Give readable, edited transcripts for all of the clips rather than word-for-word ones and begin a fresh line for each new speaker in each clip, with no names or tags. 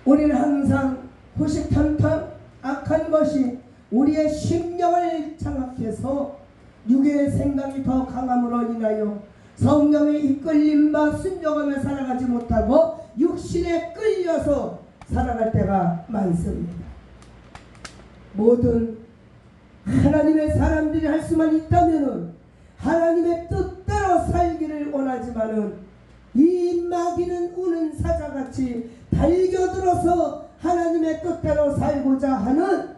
우리는 항상 호시탐탐 악한 것이 우리의 심령을 장악해서 육의 생각이 더 강함으로 인하여 성령의 이끌림과 순종하며 살아가지 못하고 육신에 끌려서 살아갈 때가 많습니다. 모든 하나님의 사람들이 할 수만 있다면 하나님의 뜻대로 살기를 원하지만은 이 마귀는 우는 사자같이 달겨들어서 하나님의 뜻대로 살고자 하는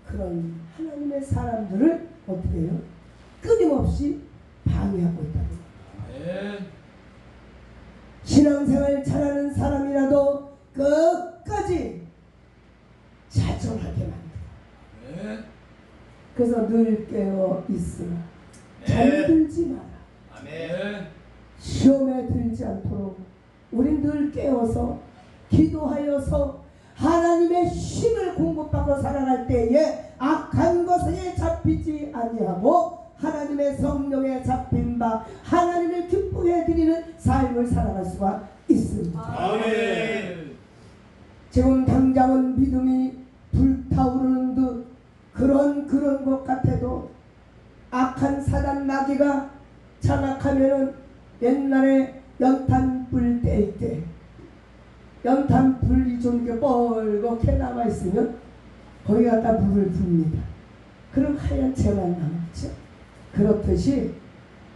그런 하나님의 사람들을 어떻게 해요? 끊임없이 방해하고 있다는 거예요. 신앙생활 잘하는 사람이라도 끝까지 자정하게 만들어. 그래서 늘 깨어 있으라. 잠들지 마라. 시험에 들지 않도록 우린 늘 깨어서 기도하여서 하나님의 힘을 공급받고 살아갈 때에 악한 것에 잡히지 아니하고 하나님의 성령에 잡힌 바 하나님을 기쁘게 드리는 삶을 살아갈 수가 있습니다.
아멘.
지금 당장은 믿음이 불타오르는 듯 그런 것 같아도 악한 사단 마귀가 장악하면은 옛날에 연탄불 뗄 때 연탄불이 좀 뻘겋게 남아있으면 거기 갖다 물을 붓니다. 그럼 하얀 재만 남았죠. 그렇듯이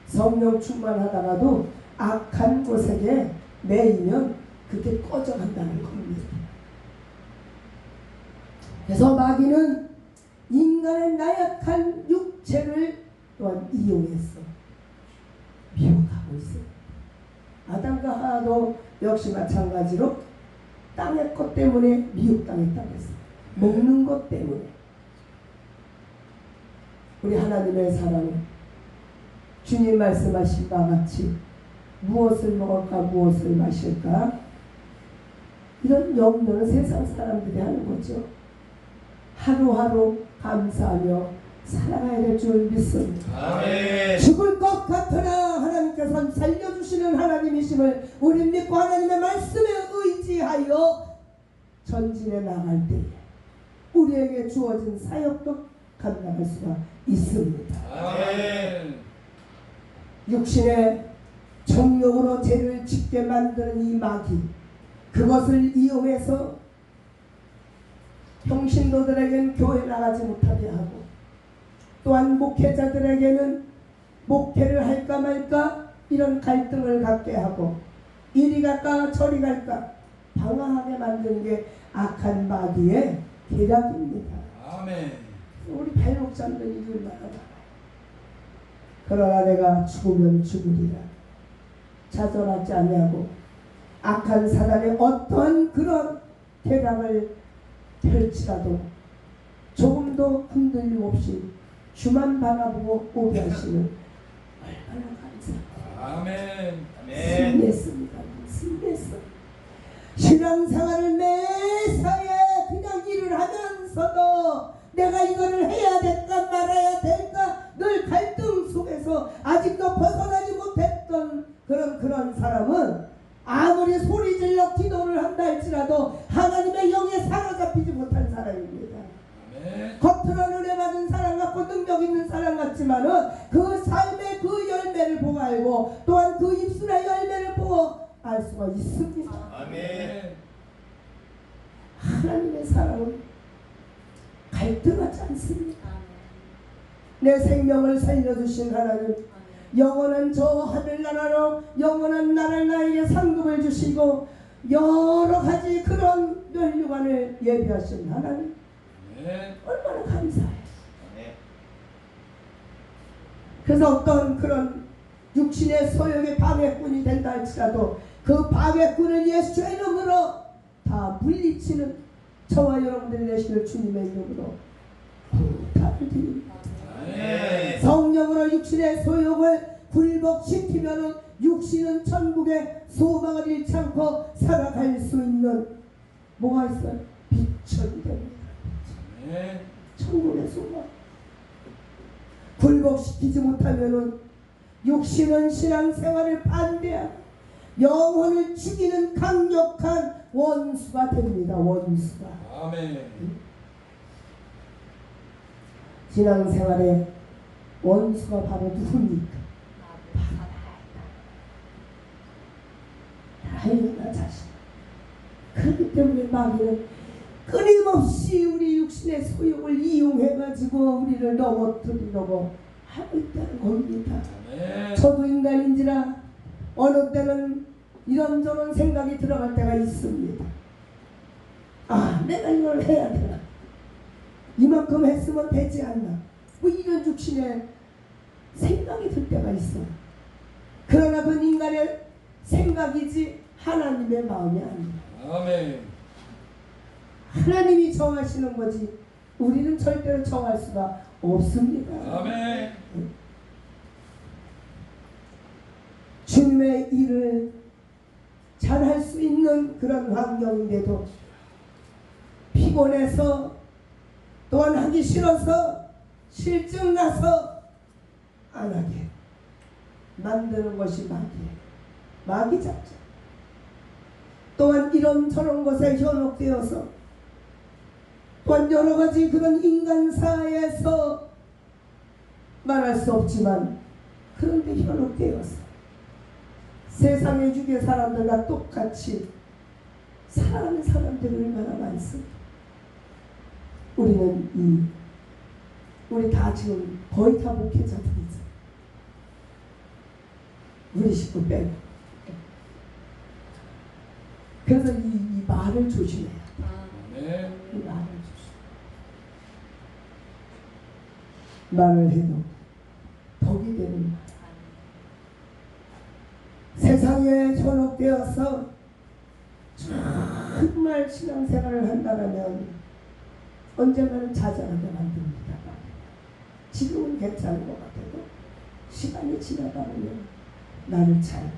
성령 충만하다가도 악한 곳에 매이면 그게 꺼져간다는 겁니다. 그래서 마귀는 인간의 나약한 육체를 또한 이용해서 미혹하고 있어요. 아담과 하와도 역시 마찬가지로 땅의 것 때문에 미혹당했다고 했어요. 먹는 것 때문에. 우리 하나님의 사랑은 주님 말씀하신 바와 같이 무엇을 먹을까 무엇을 마실까 이런 염려는 세상 사람들이 하는 거죠. 하루하루 감사하며 살아가야 될 줄 믿습니다.
아멘.
죽을 것 같으나 하나님께서는 살려주시는 하나님이심을 우리 믿고 하나님의 말씀에 의지하여 전진해 나갈 때에 우리에게 주어진 사역도 감당할 수가 있습니다.
아멘.
육신의 정욕으로 죄를 짓게 만드는 이 마귀, 그것을 이용해서 평신도들에게는 교회 나가지 못하게 하고 또한 목회자들에게는 목회를 할까 말까 이런 갈등을 갖게 하고 이리 갈까 저리 갈까 방황하게 만드는 게 악한 마귀의 계략입니다.
아멘.
우리 발목 잡는 일을 많아요. 그러나 내가 죽으면 죽으리라. 좌절하지 아니하고 악한 사단의 어떤 그런 계략을 펼치라도 조금도 흔들림 없이 주만 바라보고 오게 하시는 얼마나 감사합니다.
아멘.
승리했습니다. 승리했어. 신앙생활을 매사에 그냥 일을 하면서도 내가 이거를 해야 될까 말아야 될까 늘 갈등 속에서 아직도 벗어나지 못했던 그런 사람은 아무리 소리질러 기도를 한다 할지라도 하나님의 영에 사로잡히지 못한 사람입니다.
아멘.
겉으로 은혜 받은 사람 같고 능력 있는 사람 같지만은 그 삶의 그 열매를 보고 알고 또한 그 입술의 열매를 보고 알 수가 있습니다.
아멘.
하나님의 사랑은 갈등하지 않습니다. 내 생명을 살려주신 하나님, 영원한 저 하늘나라로 영원한 나라를 나에게 상급을 주시고 여러 가지 그런 멸류관을 예비하신 하나님, 얼마나 감사해요. 그래서 어떤 그런 육신의 소욕의 방해꾼이 된다 할지라도 그 방해꾼을 예수의 이름으로 다 물리치는 저와 여러분들이 되시는 주님의 이름으로 부탁을 드립니다. 성령으로 육신의 소욕을 굴복시키면 육신은 천국의 소망을 잃지 않고 살아갈 수 있는 뭐가 있어요? 비천이 됩니다. 천국의 소망. 굴복시키지 못하면 육신은 신앙생활을 반대하고 영혼을 죽이는 강력한 원수가 됩니다. 원수가.
아멘.
신앙생활에 원수가 바로 누굽니까? 나의 나 자신. 그렇기 때문에 마귀는 끊임없이 우리 육신의 소욕을 이용해가지고 우리를 넘어뜨리려고 하고 있다는 겁니다.
아멘.
저도 인간인지라 어느 때는 이런저런 생각이 들어갈 때가 있습니다. 아, 내가 이걸 해야 되나? 이만큼 했으면 되지 않나? 뭐 이런 육신의 생각이 들 때가 있어. 그러나 그건 인간의 생각이지 하나님의 마음이 아닙니다.
아멘.
하나님이 정하시는 거지 우리는 절대로 정할 수가 없습니다.
아멘.
주님의 일을 잘할 수 있는 그런 환경인데도 피곤해서 또한 하기 싫어서 실증 나서 안 하게 만드는 것이 마귀예요. 마귀 작전. 또한 이런저런 것에 현혹되어서 또한 여러 가지 그런 인간사에서 말할 수 없지만 그런데 현혹되어서 세상의 주변 사람들과 똑같이 살아가는 사람들이 얼마나 많습니다. 우리 다 지금 거의 다 목회자들이죠. 우리 식구 빼고. 그래서 이 말을 조심해야 돼.
아멘.
이 말을 조심해. 말을 해도 덕이 되는 말. 세상에 현혹되어서 정말 신앙생활을 한다면 언젠가는 좌절하게 만듭니다. 지금은 괜찮은 것 같아도 시간이 지나다 보면 나를 잘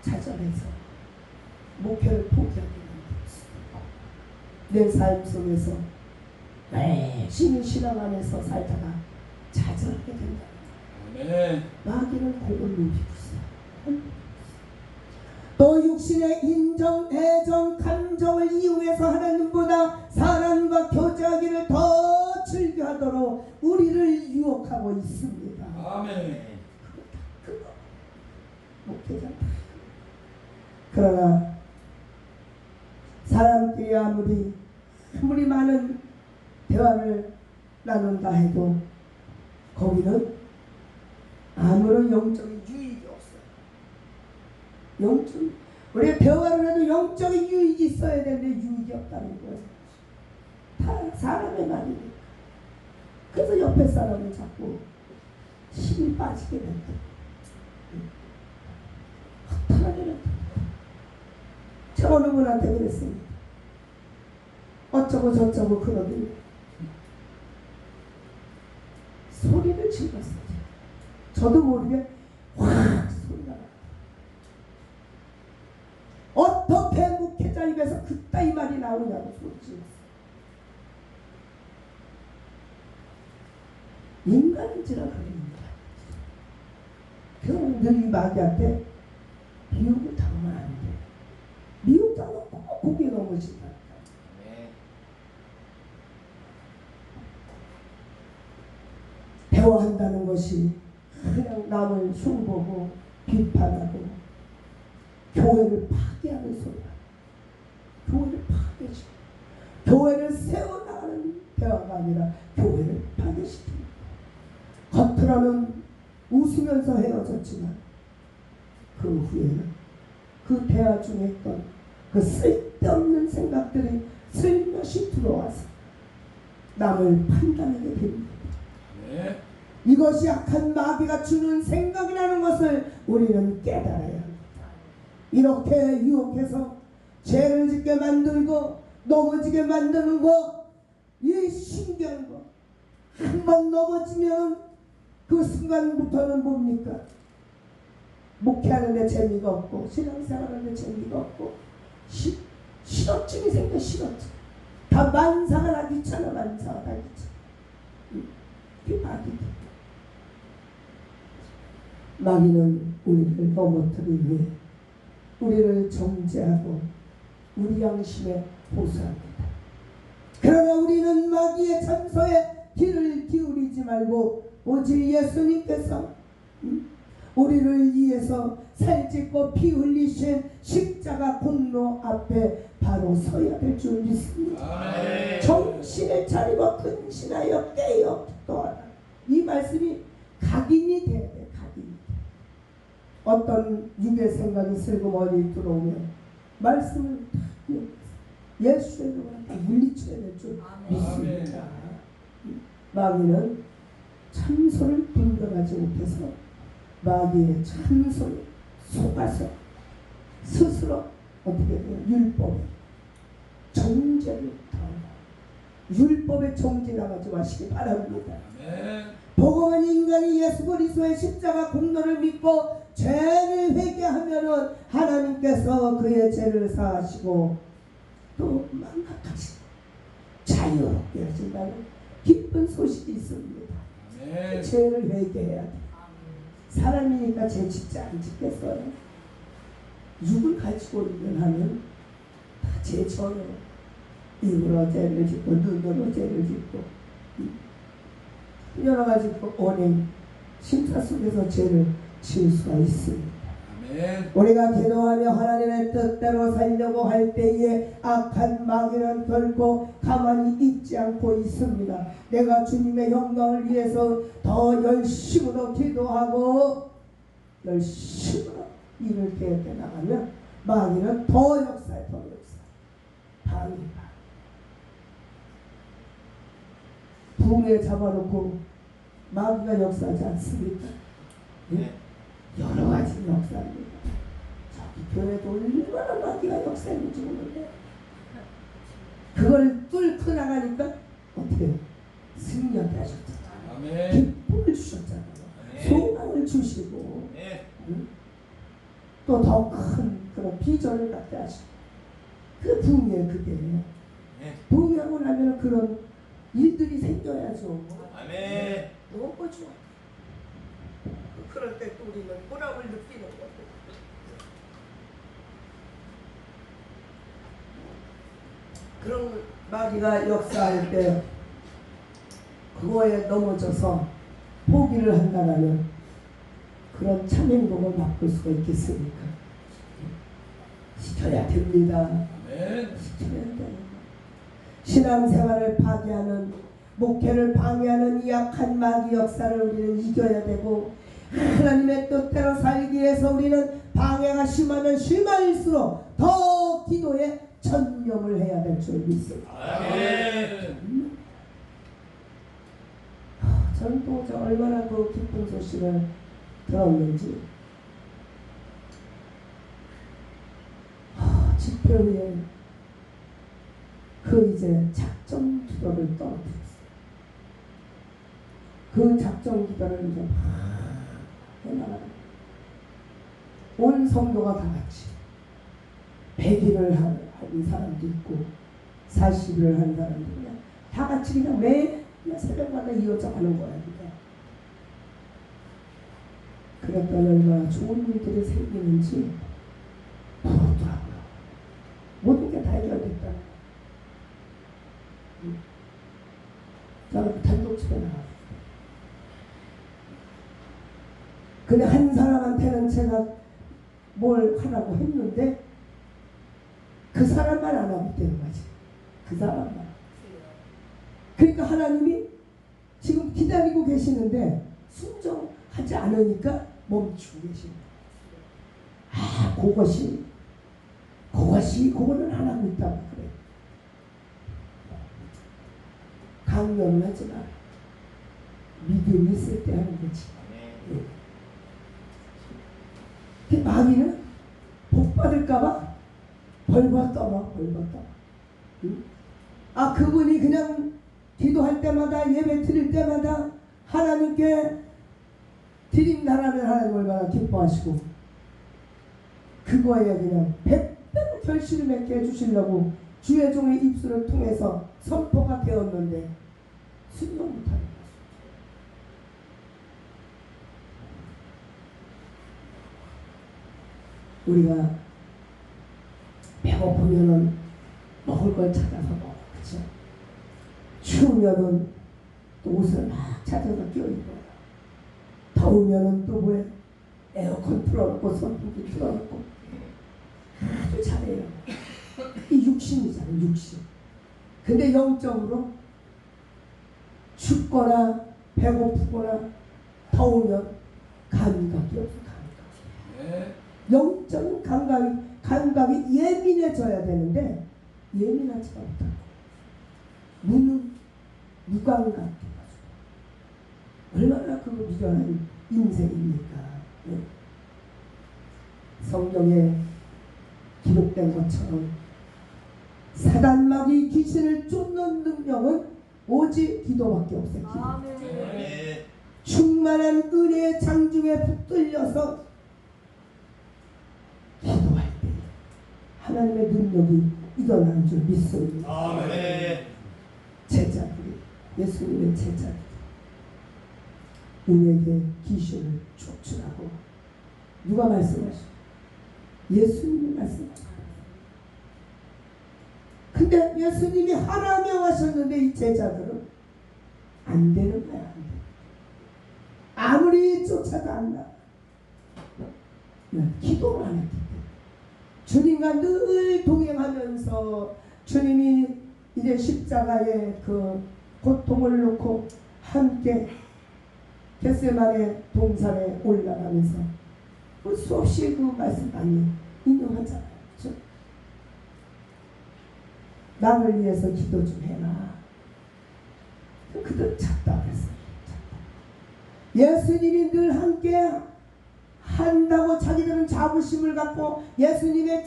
좌절해서 목표를 포기하게 만들었습니다. 내 삶 속에서 열심히 신앙 안에서 살다가 좌절하게 된다.
아멘.
마귀는 그걸 누리고 있어요. 또 육신의 인정, 애정, 감정을 이용해서 하나님보다 사람과 교제하기를 더 즐겨하도록 우리를 유혹하고 있습니다.
아멘.
그거 목회자. 그러나 사람들이 아무리 많은 대화를 나눈다 해도 거기는 아무런 영적인 유익이 없어요. 우리가 대화를 해도 영적인 유익이 있어야 되는데 유익이 없다는 거예요. 다 사람의 말이니까. 그래서 옆에 사람을 자꾸 힘이 빠지게 된다. 허탈하게 된다. 제가 어느 분한테 그랬습니다. 어쩌고 저쩌고 그러더니 소리를 질렀어요. 저도 모르게 확 소리가 나요. 어떻게 목회자 입에서 그따위 말이 나오냐고 소리 질렀어요. 인간인지라 그럽니다. 그럼 늘 마귀한테 미혹을 당하면 안 돼. 미혹당하면 꼭 고개 넘어진다. 대화한다는 것이 그냥 남을 흉보고 비판하고 교회를 파괴하는 소리야. 교회를 파괴시켜. 교회를 세워나가는 대화가 아니라 교회를 파괴시킵니다. 겉으로는 웃으면서 헤어졌지만 그 후에는 그 대화 중에 있던 그 쓸데없는 생각들이 슬며시 들어와서 남을 판단하게 됩니다.
네.
이것이 악한 마귀가 주는 생각이라는 것을 우리는 깨달아야 합니다. 이렇게 유혹해서 죄를 짓게 만들고 넘어지게 만드는 거, 이 신기한 거. 한 번 넘어지면 그 순간부터는 뭡니까? 목회하는데 재미가 없고 신앙생활하는데 재미가 없고 실업증이 생겨. 실업증. 다 만사가 다 귀찮아. 만사가 다 귀찮아. 그게 마귀다. 마귀는 우리를 넘어뜨리기 위해 우리를 정죄하고 우리 양심에 보수합니다. 그러나 우리는 마귀의 참소에 귀를 기울이지 말고 오직 예수님께서 우리를 위해서 살짓고 피 흘리신 십자가 공로 앞에 바로 서야 될 줄 믿습니다.
아멘.
정신을 차리고 근신하여 깨어 기도하라. 이 말씀이 각인이 돼야 돼. 각인이. 어떤 육의 생각이 슬그머니 들어오면 말씀을 다 예수의 이름으로 다 물리쳐야 될 줄 믿습니다. 마귀는 참소를 분별하지 못해서 마귀의 참소에 속아서 스스로 어떻게 돼요? 율법에 정죄를 당하고 율법에 정죄당하지 마시기 바랍니다. 복음은 인간이 예수 그리스도의 십자가 공로를 믿고 죄를 회개하면은 하나님께서 그의 죄를 사하시고 또 망각하시고 자유롭게 하신다는 기쁜 소식이 있습니다. 죄를 회개해야 돼. 사람이니까 죄 짓지 안 짓겠어요. 육을 가지고 있는 하면 다 죄져요. 입으로 죄를 짓고 눈으로 죄를 짓고 여러 가지 언행 심사 속에서 죄를 지을 수가 있습니다. 우리가 기도하며 하나님의 뜻대로 살려고 할 때에 악한 마귀는 결코 가만히 있지 않고 있습니다. 내가 주님의 영광을 위해서 더 열심으로 기도하고 열심으로 일을 계획해 나가면 마귀는 더 역사해. 방해가 붕에 잡아놓고 마귀가 역사하지 않습니까? 네? 여러 가지 역사입니다. 저기 교회도 얼마나 마귀가 역사했는지 모르는데 그걸 뚫고 나가니까 어떻게 승리하게 하셨잖아요. 기쁨을 주셨잖아요. 소망을 주시고 또 더 큰 그런 비전을 갖게 하시고 그 붕에 그게 붕하고 나면 그런 일들이 생겨야죠.
아멘.
너무 좋아. 그럴 때 또 우리는 보람을 느끼는 거예요. 그런 마귀가 역사할 때 그거에 넘어져서 포기를 한다면 그런 참 행복을 맛볼 수가 있겠습니까? 시켜야 됩니다. 시켜야 돼요. 신앙생활을 파괴하는 목회를 방해하는 이 약한 마귀 역사를 우리는 이겨야 되고 하나님의 뜻대로 살기 위해서 우리는 방해가 심하면 심할수록 더 기도에 전념을 해야 될 줄 믿습니다. 저는 또 얼마나 그 기쁜 소식을 들었는지 집회 후에 그 이제 작정 기도를 떨어뜨렸어요. 그 작정 기도를 이제 막 해나가는 온 성도가 다 같이 100일을 하는 사람도 있고 40일을 하는 사람도 있고 다 같이 그냥 매 새벽마다 이어져 가는 거야. 그랬더니 얼마나 좋은 일들이 생기는지 부럽더라고요. 모든 게 다 해결됐다. 저는 단독집에 나갔어요. 근데 한 사람한테는 제가 뭘 하라고 했는데 그 사람만 안 하고 있다는 거지. 그 사람만. 그러니까 하나님이 지금 기다리고 계시는데 순종하지 않으니까 멈추고 계십니다. 그거는 안 하고 있다고 그래. 강요는 하지 마. 믿음이 있을 때 하는 거지. 그 마귀는 복 받을까봐 벌받아봐. 그분이 그냥 기도할 때마다 예배 드릴 때마다 하나님께 드린다라면 하나님 얼마나 기뻐하시고 그거에 그냥 100배로 결실을 맺게 해주시려고 주의 종의 입술을 통해서 선포가 되었는데 순종 못하는 거죠. 우리가 배고프면은 먹을 걸 찾아서 먹어. 그렇죠? 추우면은 또 옷을 막 찾아서 껴입어요. 더우면은 또 뭐해? 에어컨 틀어놓고 선풍기 틀어놓고 아주 잘해요. 이 육신이잖아요. 육신. 근데 영적으로 춥거나 배고프거나 더우면 감각이 없어.
네.
영적인 감각이 예민해져야 되는데 예민하지가 못하고 무감각. 얼마나 그 미련한 인생입니까? 네. 성경에 기록된 것처럼 사단마귀 귀신을 쫓는 능력은 오직 기도밖에 없어요. 기도.
네.
충만한 은혜의 장중에 붙들려서 기도할 때 하나님의 능력이 일어나는 줄 믿습니다.
아멘.
제자들이, 예수님의 제자들이 우리에게 귀신을 쫓으라고 누가 말씀하시죠? 예수님이 말씀하시죠. 근데 예수님이 하라 명하셨는데 이 제자들은 안 되는 거야. 안 돼. 아무리 쫓아도 안 나. 기도를 안 했기 때문에 주님과 늘 동행하면서 주님이 이제 십자가의 그 고통을 놓고 함께 겟세마네 동산에 올라가면서 우리 수없이 그 말씀 많이 인용하잖아요. 그렇죠? 나를 위해서 기도 좀 해라. 그들 찾다 그랬어요. 예수님이 늘 함께 한다고 자기들은 자부심을 갖고 예수님의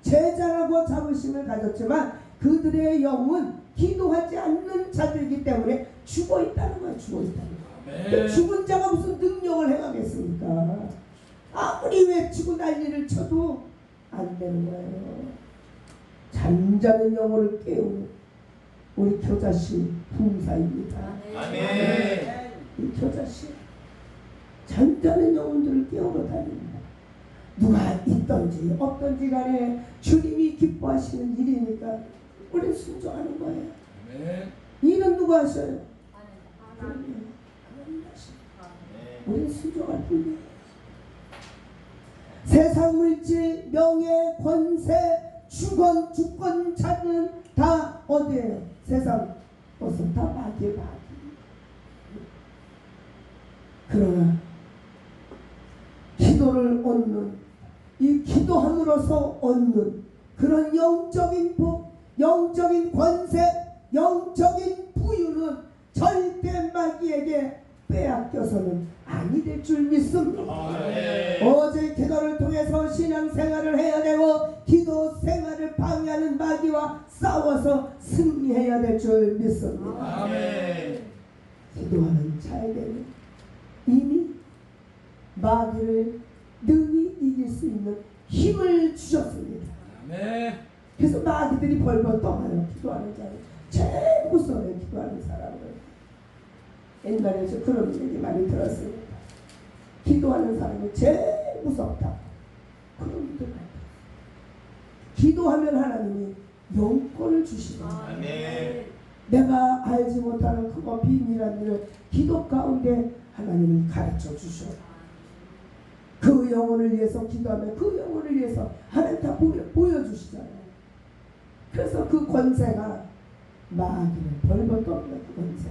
제자라고 자부심을 가졌지만 그들의 영은 기도하지 않는 자들이기 때문에 죽어 있다는 거예요. 죽어 있다는 거예요.
네.
죽은 자가 무슨 능력을 행하겠습니까? 아무리 외치고 난리를 쳐도 안 되는 거예요. 잠자는 영혼을 깨우는 우리 교자씨 품사입니다.
아멘.
이 교자씨 잠자는 영혼들을 깨우러 다닙니다. 누가 있든지 없든지 간에 주님이 기뻐하시는 일이니까 우리는 순종하는 거예요.
네.
일은 누가 하셔요? 우리는 순종할 뿐이에요. 세상 물질, 명예, 권세, 주권, 자는 다 어디에요? 세상 것은 다 마귀의 마귀. 그러나 기도를 얻는 이 기도함으로써 얻는 그런 영적인 복, 영적인 권세, 영적인 부유는 절대 마귀에게 빼앗겨서는 아니 될 줄 믿습니다. 어제 기도를 통해서 신앙생활을 해야 되고 기도 생활을 방해하는 마귀와 싸워서 승리해야 될 줄 믿습니다.
아멘.
기도하는 자에게는 이미 마귀를 능히 이길 수 있는 힘을 주셨습니다.
아멘.
그래서 마귀들이 벌벌 떠나요. 기도하는 자는 제일 무서워요. 기도하는 사람은. 옛날에 저 그런 얘기 많이 들었습니다. 기도하는 사람이 제일 무섭다. 그런 분들 많아요. 기도하면 하나님이 영권을 주시거든요.
아멘.
내가 알지 못하는 그거 비밀한 일을 기도 가운데 하나님이 가르쳐 주셔. 그 영혼을 위해서 기도하면 그 영혼을 위해서 하나님 다 보여주시잖아요. 그래서 그 권세가 마귀를 벌벌 떠는 그 권세.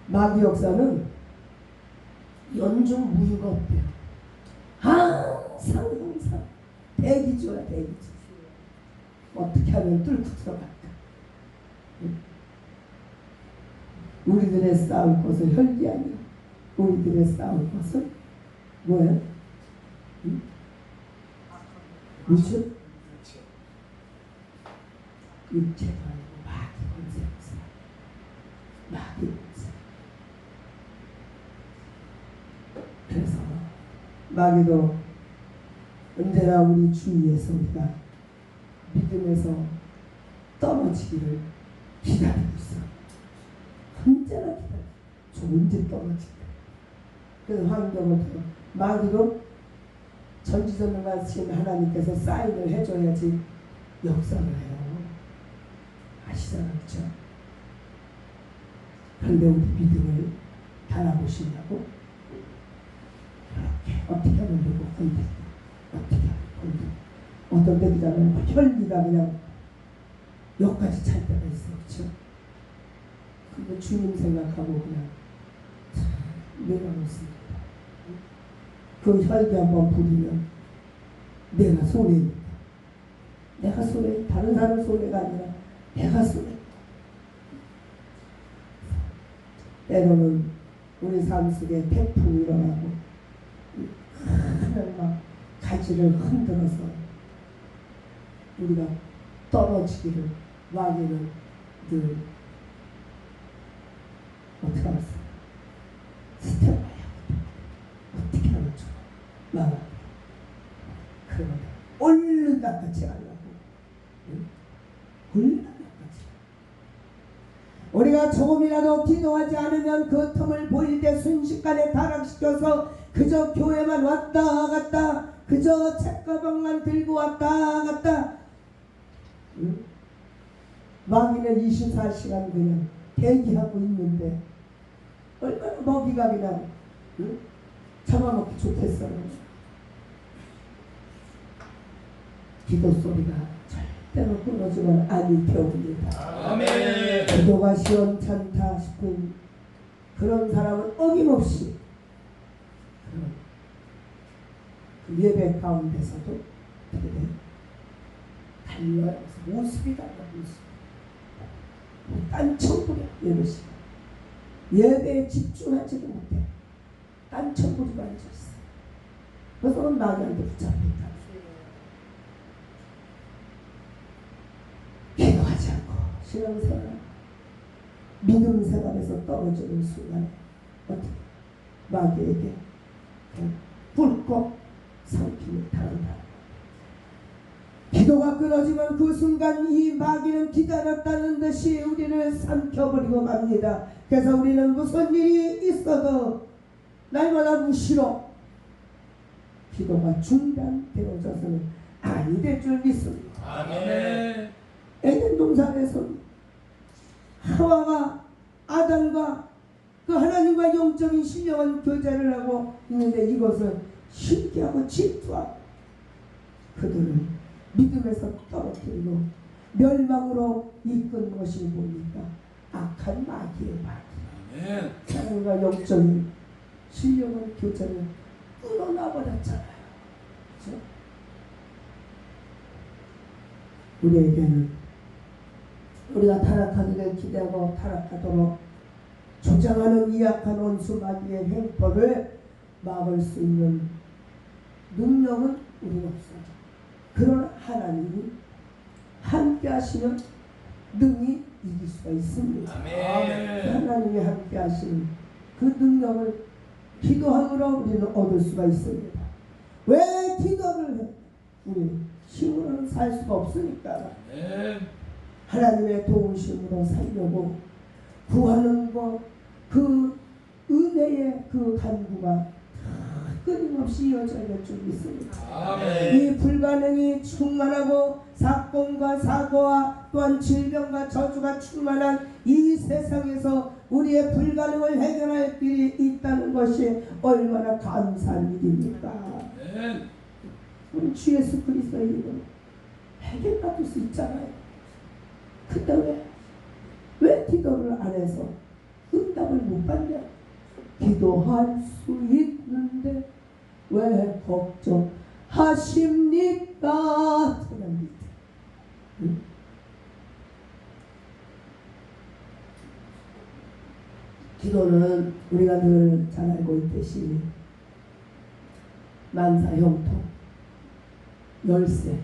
마귀 역사는 연중 무휴가 없대요. 항상 대기조야 대기조. 어떻게 하면 뚫고 들어갈까? 우리들의 싸울 것은 혈기 아니야. 우리들의 싸울 것은 뭐예요? 육체? 육체가 아니고 마귀 권세. 마귀 권세. 그래서 마귀도 언제나 우리 주위에서 우리가 믿음에서 떨어지기를 기다리고 있어. 언제나 기다려. 저 언제 떨어질까? 그래서 환경을 통해 마귀도 전지전능하신 하나님께서 사인을 해줘야지 역사를 해요. 아시잖아요, 그렇죠? 그런데 우리 믿음을 달아보시냐고? 이렇게 어떻게 하면 되고 건데 어떻게 하면 건데 어떤 때보다는 혈기가 그냥 여기까지 찰 때가 있어, 그렇죠? 근데 주님 생각하고 그냥 내려놓습니다. 그 혈기 한번 부리면 내가 손해입니다. 내가 손해, 다른 사람 손해가 아니라 내가 손해. 때로는 우리 삶 속에 태풍이 일어나고 하늘 막 가지를 흔들어서 우리가 떨어지기를 마귀는 늘 어떻게 알았어? 스텝 어떻게 하면 좋아? 마귀 그러면 얼른 낚아채 하려고 얼른 낚아채. 우리가 조금이라도 기도하지 않으면 그 틈을 보일 때 순식간에 타락시켜서 그저 교회만 왔다 갔다, 그저 책가방만 들고 왔다 갔다. 마귀는 24시간 그냥 대기하고 있는데 얼마나 먹이가 그냥 잡아먹기 좋겠어요. 기도 소리가 절대로 끊어지면 아니 되옵니다.
아멘.
기도가 시원찮다 싶은 그런 사람은 어김없이 그 예배 가운데서도 어떻게 돼요? 달려요. 모습이 달라. 모습. 딴청부려 예배 시간. 예배에 집중하지도 못해. 딴청부리고 앉아있어. 그래서 마귀한테 붙잡혔다. 기도하지 않고 신앙생활, 믿음생활에서 떨어지는 순간에 어떻게 마귀에게 뿔꺽 삼키는 다른다. 기도가 끊어지면 그 순간 이 마귀는 기다렸다는 듯이 우리를 삼켜버리고 맙니다. 그래서 우리는 무슨 일이 있어도 날마다 무시로 기도가 중단되어져서는 아니 될 줄 믿습니다.
아멘.
에덴 동산에서 하와가 아담과 그 하나님과 영적인 신령한 교제를 하고 있는데 이것을 신기하고 질투하고 그들을 믿음에서 떨어뜨리고 멸망으로 이끈 것이 뭡니까? 악한 마귀의 마귀.
아멘.
하나님과 영적인 신령한 교제를 끊어놔버렸잖아요. 그렇죠? 우리에게는 우리가 타락하기를 기대하고 타락하도록 조장하는 이 악한 원수 마귀의 횡포를 막을 수 있는 능력은 우리는 없어요. 그러나 하나님이 함께 하시면 능히 이길 수가 있습니다.
아멘.
하나님이 함께 하시는 그 능력을 기도함으로 우리는 얻을 수가 있습니다. 왜 기도를 해? 우리 힘으로는 살 수가 없으니까 하나님의 도우심으로 살려고 구하는 것, 그 은혜의 그 간구가 끊임없이 이어져야 될 줄 믿습니다.
아멘.
이 불가능이 충만하고 사건과 사고와 또한 질병과 저주가 충만한 이 세상에서 우리의 불가능을 해결할 길이 있다는 것이 얼마나 감사한 일입니까?
아멘.
우리 주 예수 그리스도의 이름 해결받을 수 있잖아요. 근데 왜 기도를 안 해서 응답을 못 받냐? 기도할 수 있는데 왜 걱정하십니까? 응? 기도는 우리가 늘 잘 알고 있듯이 만사형통, 열쇠,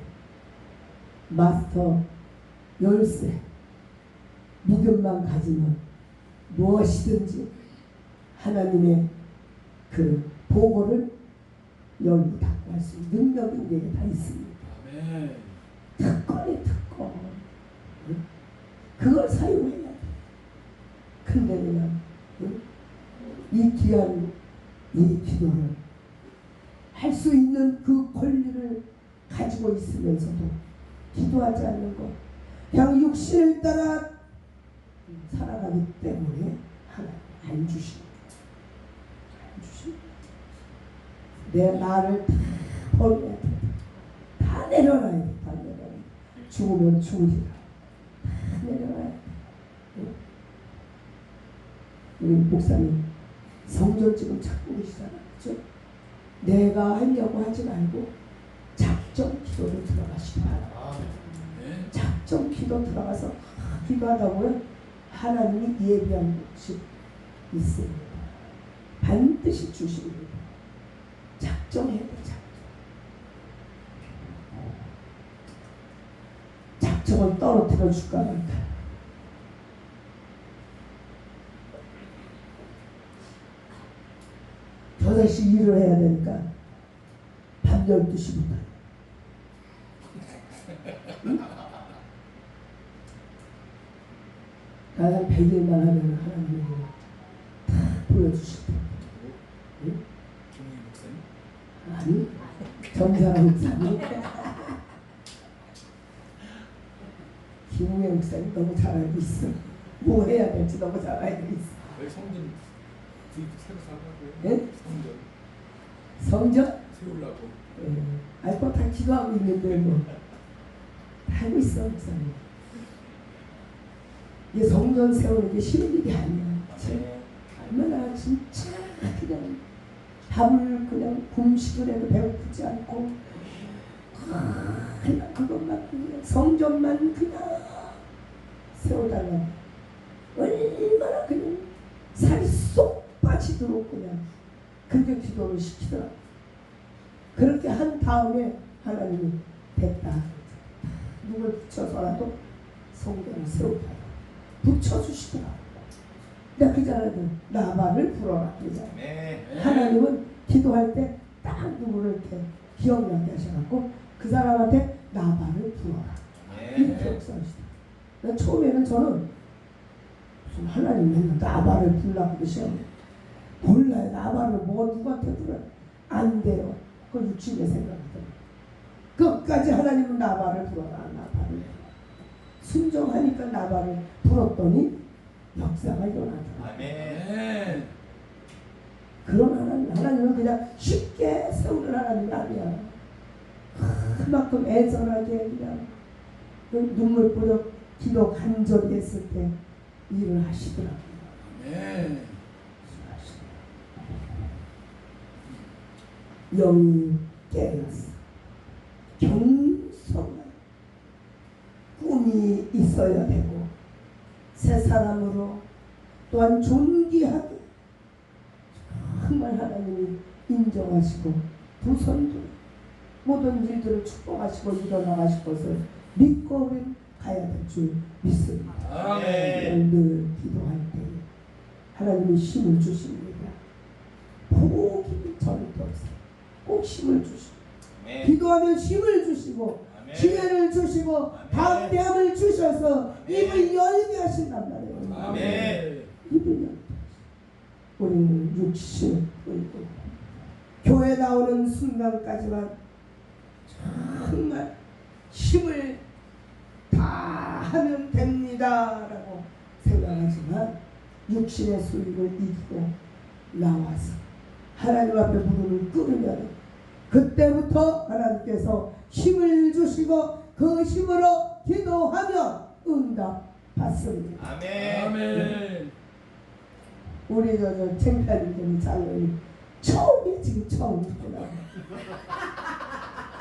마스터 열쇠, 믿음만 가지면 무엇이든지 하나님의 그 보고를 열고 닫고 할 수 있는 능력이 우리에게 다 있습니다.
아멘.
특권이 특권. 그걸 사용해야 돼. 근데 그냥 이 귀한 이 기도를 할 수 있는 그 권리를 가지고 있으면서도 기도하지 않는 것, 그냥 육신을 따라 살아가기 때문에 하나님 안 주시는 거예요. 안 주시는 거예요. 내 나를 다 버려야 돼. 다 내려놔야 돼. 다 내려놔야 돼. 죽으면 죽으리라. 다 내려놔야 돼. 응? 우리 목사님 성전 지금 찾고 계시잖아요. 그렇죠? 내가 하려고 하지 말고 작정 기도로 들어가시기 바랍니다.
아멘.
작정 기도 들어가서 기도하다 보면 하나님이 예비한 것이 있습니다. 반드시 주십니다. 작정해야 돼. 작정을 떨어뜨려 줄까 말까. 저다시 일을 해야 되니까 밤 12시부터 나는 100일만 하면 하나님이 다 보여주실 텐데. 응?
김웅희 목사님.
아니, 정사랑 목사님. 김웅희 목사님 너무 잘 알고 있어. 뭐 해야 될지 너무 잘 알고 있어.
여기 성전 구입 새로 사려고요.
네?
성전
성전?
세우려고.
알고 다 기도하고 있는데 뭐 알고 있어 목사님. 이게 성전 세우는 게 쉬운 일이 아니야. 얼마나 진짜 그냥 밥을 그냥 금식을 해도 배고프지 않고 그냥 그것만 그냥 성전만 그냥 세워달라. 얼마나 그냥 살이 쏙 빠지도록 그냥 그렇게 기도를 시키더라. 그렇게 한 다음에 하나님이 됐다. 누굴 붙여서라도 성전을 세우다. 붙여주시더라. 내가 그잖아요. 나발을 불어라. 그잖아요. 하나님은 기도할 때 딱 누구를 이렇게 기억나게 하셔갖고 그 사람한테 나발을 불어라. 이렇게 역사하시다. 처음에는 저는 무슨 하나님 맨날 나발을 불라고 그러셔. 몰라요. 나발을 뭐 누구한테 불어요. 안 돼요. 그걸 육신의 생각이거든요. 끝까지 하나님은 나발을 불어라. 나발을. 순종하니까 나발을 불었더니 역사가 일어나더라.
아멘.
그런 하나님은 그냥 쉽게 세우는 하나님이 아니야. 그만큼 애절하게 그냥 눈물 뿌려 기도 간절히 했을 때 일을 하시더라고요.
아멘.
영이 깨어났어. 경성한 꿈이 있어야 되고 새 사람으로 또한 존귀하게 정말 하나님이 인정하시고 부선도 모든 일들을 축복하시고 일어나가실 것을 믿고 우리는 가야 될 줄 믿습니다.
아멘.
늘 기도할 때 하나님이 힘을 주십니다. 포기 절대 없어요. 꼭 힘을 주시고 기도하면 힘을 주시고 기회를 주시고 담대함을 주셔서 입을 열게 하신단 말이에요.
아멘.
입을 열게 하시고 우리는 육신을 끌고 교회 나오는 순간까지만 정말 힘을 다 하면 됩니다라고 생각하지만 육신의 수입을 이기고 나와서 하나님 앞에 무릎을 꿇으면 그때부터 하나님께서 힘을 주시고 그 힘으로 기도하면 응답 받습니다.
아멘.
우리 저 창피하는 장로님 처음이 지금 처음이구나.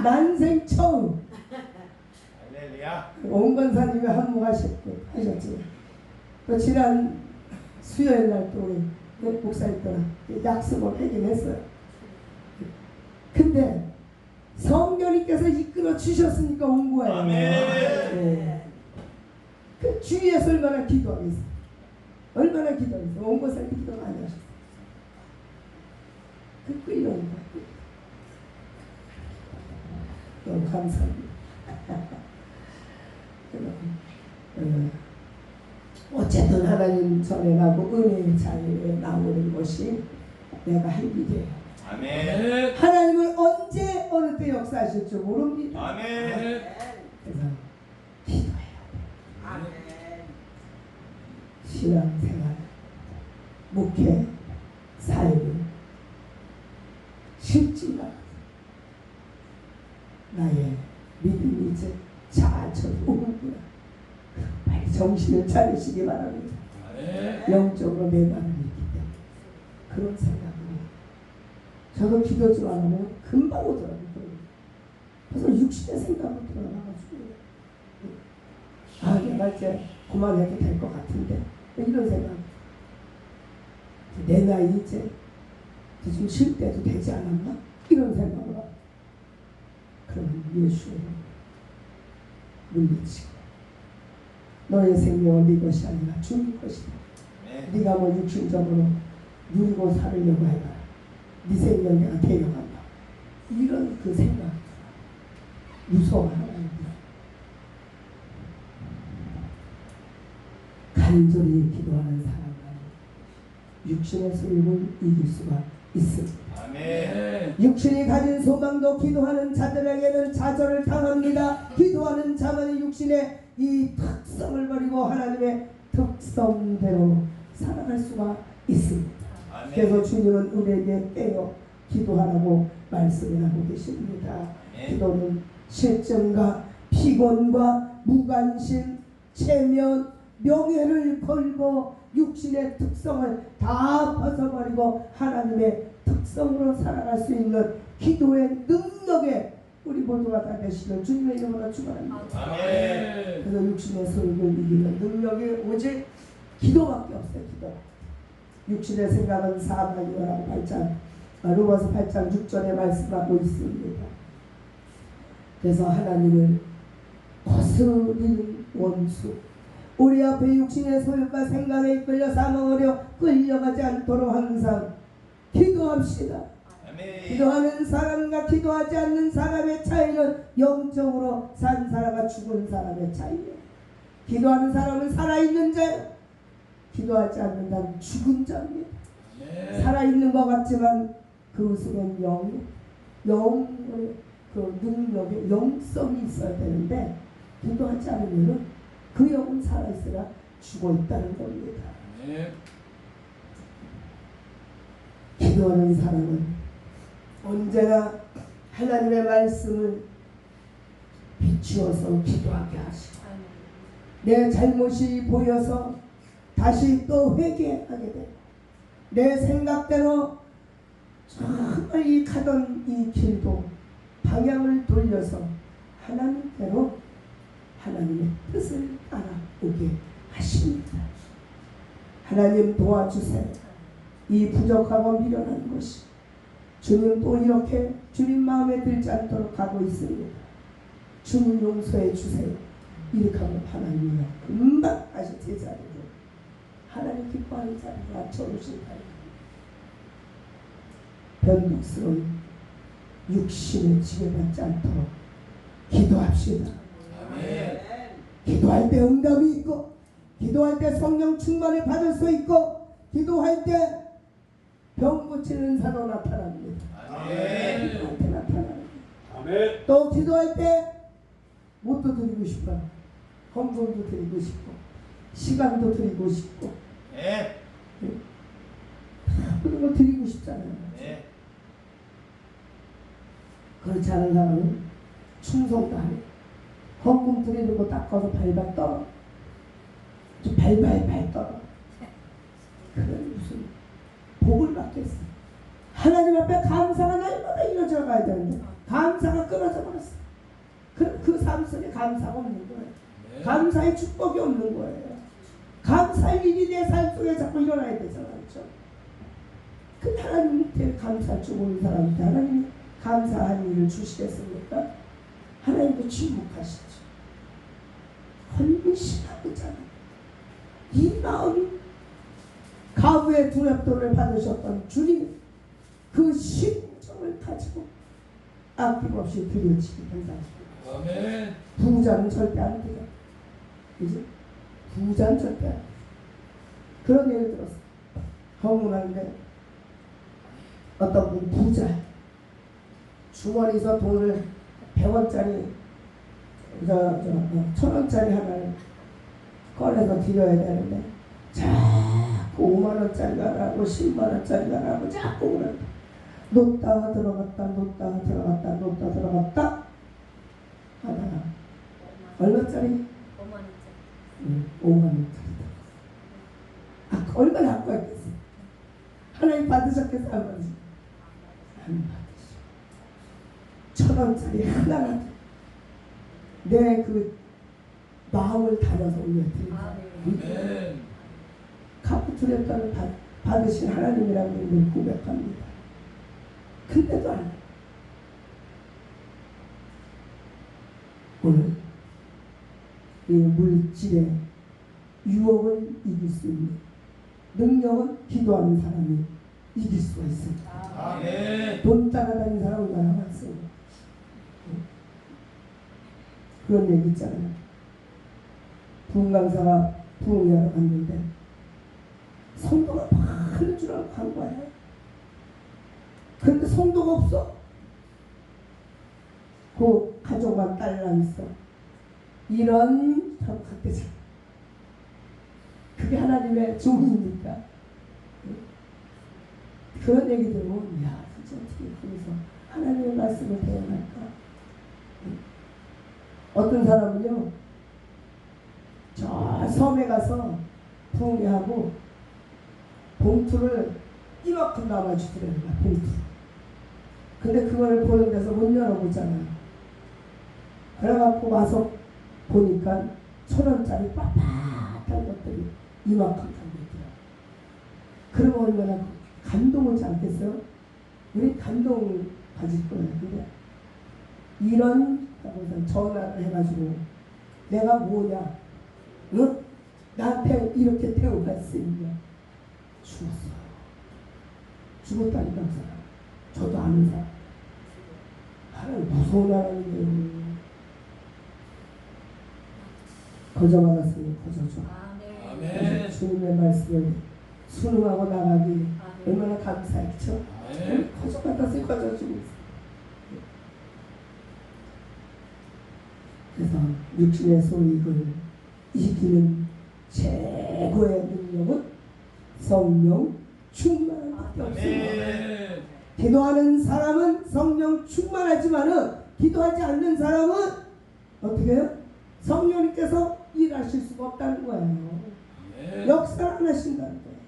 난생 처음.
할렐루야.
원건사님이 한몫하셨죠. 또 지난 수요일 날 또 우리 목사님 또랑 약속을 하긴 했어요. 근데 성령님께서 이끌어 주셨으니까 온 거예요.
아멘.
네. 그 주위에서 얼마나 기도하겠어요. 얼마나 기도하겠어요. 원건사님 기도 많이 하셨어요. 그 끌려온 거예요. 너무 감사합니다. 어쨌든 하나님 전에 나고 은혜의 자리에 나오는 것이 내가 할 일이에요.
아멘.
하나님을 역사하실 줄 모릅니다.
아멘.
그래서 기도해야 돼.
아멘.
신앙생활, 목회, 삶은 쉽지가 않아. 나의 믿음이 이제 차츰 오는구나. 빨리 정신을 차리시기 바랍니다.
아멘.
영적으로 내 마음이 있기 때문에 그런 생각을 저도 기도 좀 안 하면 금방 오더라고요. 그래서 육신의 생각으로 들어가가지고 내가 이제 그만해도 될 것 같은데 이런 생각. 내 나이 이제 좀 쉴 때도 되지 않았나? 이런 생각을 하고 그러면 예수를 물리치고 너의 생명은 네 것이 아니라 주님 것이다. 네가 뭐 육신적으로 누리고 살으려고 해봐. 네 생명 내가 데려간다. 이런 그 생각 무서워하는 거야. 간절히 기도하는 사람은 육신의 소욕을 이길 수가 있습니다.
아멘.
육신이 가진 소망도 기도하는 자들에게는 좌절을 당합니다. 기도하는 자만이 육신의 이 특성을 버리고 하나님의 특성대로 살아갈 수가 있습니다.
아멘.
그래서 주님은 우리에게 깨어 기도하라고 말씀을 하고 계십니다.
아멘.
기도는 실증과 피곤과 무관심, 체면, 명예를 걸고 육신의 특성을 다 벗어버리고 하나님의 특성으로 살아갈 수 있는 기도의 능력에 우리 모두가 다 되시는 주님의 이름으로 축원합니다.
아멘.
그래서 육신의 소욕을 이기는 능력이 오직 기도밖에 없어요. 기도. 육신의 생각은 사망이라고 8장 로마서 8장 6절에 말씀하고 있습니다. 그래서 하나님을 거스르는 원수, 우리 앞에 육신의 소욕과 생각에 이끌려 사망하려 끌려가지 않도록 항상 기도합시다.
아멘.
기도하는 사람과 기도하지 않는 사람의 차이는 영적으로 산 사람과 죽은 사람의 차이예요. 기도하는 사람은 살아있는 자예요. 기도하지 않는 자는 죽은 자입니다.
아멘.
살아있는 것 같지만 그 속엔 영의 그 능력의 영성이 있어야 되는데 기도하지 않으면 그 영은 살아있으나 죽어 있다는 겁니다.
아멘.
기도하는 사람은 언제나 하나님의 말씀을 비추어서 기도하게 하시고 내 잘못이 보여서 다시 또 회개하게 되고 내 생각대로 정말 이 가던 이 길도 방향을 돌려서 하나님께로 하나님의 뜻을 따라오게 하십니다. 하나님 도와주세요. 이 부족하고 미련한 것이 주님 또 이렇게 주님 마음에 들지 않도록 하고 있습니다. 주님 용서해 주세요. 이렇게 하면 하나님이 금방 다시 제자리로 하나님 기뻐하는 자리로 맞춰오실 거예요. 변덕스러운 육신에 지배받지 않도록 기도합시다.
아멘.
기도할 때 응답이 있고 기도할 때 성령 충만을 받을 수 있고 기도할 때 병 고치는 사도 나타납니다.
아멘.
기도할 때 나타납니다.
아멘.
또 기도할 때 못도 드리고 싶어요. 헌금도 드리고 싶고 시간도 드리고 싶고
네.
그런 거 드리고 싶잖아요.
네.
그렇지 않은 사람은 충성도 안 해요. 헌금 드리는 거 닦아서 발발 떨어. 좀 발발 떨어. 그런 무슨 복을 받겠어. 하나님 앞에 감사가 날마다 이루어져 가야 되는데 감사가 끊어져 버렸어. 그 삶 속에 감사가 없는 거예요.
네.
감사의 축복이 없는 거예요. 감사의 일이 내 삶 속에 자꾸 일어나야 되잖아요. 그렇죠? 그 하나님께 감사 주고 사람한테 하나님이 감사한 일을 주시겠습니까? 하나님도 침묵하시죠. 헌신하고잖아. 이 마음이 가부의 두렵도를 받으셨던 주님 그 심정을 가지고 아낌없이 드려지기 바랍니다.
아멘.
부자는 절대 안 돼요. 그지? 부자는 절대 안 돼요. 그런 예를 들었어. 헌금하는데 어떤 분 부자 주머니에서 돈을 100원짜리 1000원짜리 하나를 꺼내서 드려야 되는데 자꾸 5만원짜리 가라고 10만원짜리 가라고 자꾸 그런다. 놓다가 들어갔다 놓다가 들어갔다 놓다가 들어갔다 하다가 얼마짜리? 5만원짜리. 얼마나 갖고 왔겠어? 하나님 받으셨겠어? 안 받으셨어? 안 받으셨어. 1000원짜리 하나가 내 그 마음을 담아서 올려드립니다.
아멘.
갚고 두렵다는 받으신 하나님이라고 늘 고백합니다. 근데도 안 해. 오늘 이 물질의 유혹을 이길 수 있는 능력은 기도하는 사람이 이길 수가 있습니다.
아멘.
돈 따라다니는 사람은 나랑 안 써요. 그런 얘기 있잖아요. 부흥 강사가 부흥회하러 갔는데 성도가 많은 줄 알고 간 거예요. 그런데 성도가 없어. 그 가족만 딸랑 있어. 이런 하고 갔대잖아. 그게 하나님의 종입니까? 그런 얘기 들으면 야 진짜 어떻게 그래서 하나님의 말씀을 대응할까? 어떤 사람은요 저 섬에 가서 부흥회하고 봉투를 이만큼 남아주더라는 거야. 봉투. 근데 그걸 보는 데서 못 열어보잖아요. 그래갖고 와서 보니까 1000원짜리 빳빳한 것들이 이만큼 담겨있더라고요. 그러면 얼마나 감동 오지 않겠어요? 우리 감동 가질 거예요. 근데 이런 전화를 해가지고 내가 뭐냐, 응? 나한테 이렇게 태워갈 수 있냐? 죽었어요. 죽었다니까 그 사람. 저도 아는 사람. 하나님 무서운 하나님이에요. 거저받았으니 거저줘.
아멘.
주님의 말씀을 순응하고 나가기 얼마나 감사했죠?
아멘.
거저받았으니 거저주고 있어요. 그래서 육신의 소익을 이기는 최고의 능력은 성령 충만한 밖에 없습니다.
아멘.
기도하는 사람은 성령 충만하지만은 기도하지 않는 사람은 어떻게 해요? 성령님께서 일하실 수가 없다는 거예요.
아멘.
역사를 안 하신다는 거예요.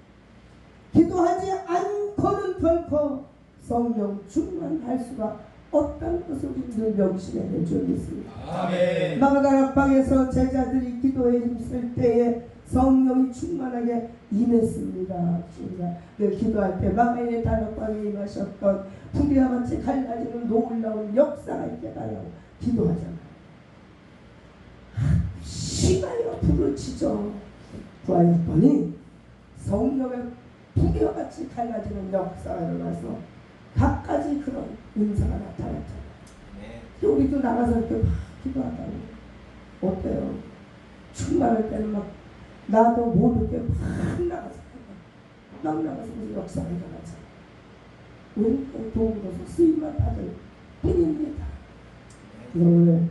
기도하지 않고는 결코 성령 충만할 수가 없다는 것을 늘 명심해야 될 줄이 있습니다.
아멘.
마가다락방에서 제자들이 기도에 힘쓸 때에 성령이 충만하게 임했습니다. 우리가 늘 기도할 때 마가의 다락방에 임하셨던 불이와 같이 갈라지는 놀라운 역사가 있게 달라고 기도하잖아요. 심하여 불을 치죠. 구하였더니 성령의 불이와 같이 갈라지는 역사가 일어나서 각가지 그런 은사가 나타났잖아요.
네.
우리도 나가서 이렇게 막 기도하다니 어때요? 충만할 때는 막 나도 모르게 막 나가서 무슨 역사가 일어나잖아요. 우리는 도움으로서 쓰임을 받을 뿐입니다. 오늘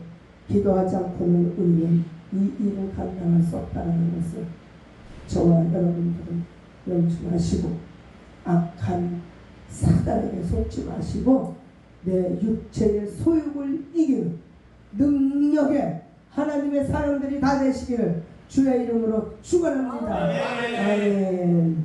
기도하지 않고는 우리는 이 일을 감당할 수 없다는 것을 저와 여러분들은 명심하시고 악한 사단에게 속지 마시고 내 육체의 소욕을 이기는 능력의 하나님의 사람들이 다 되시기를 주의 이름으로 축원합니다. 아멘.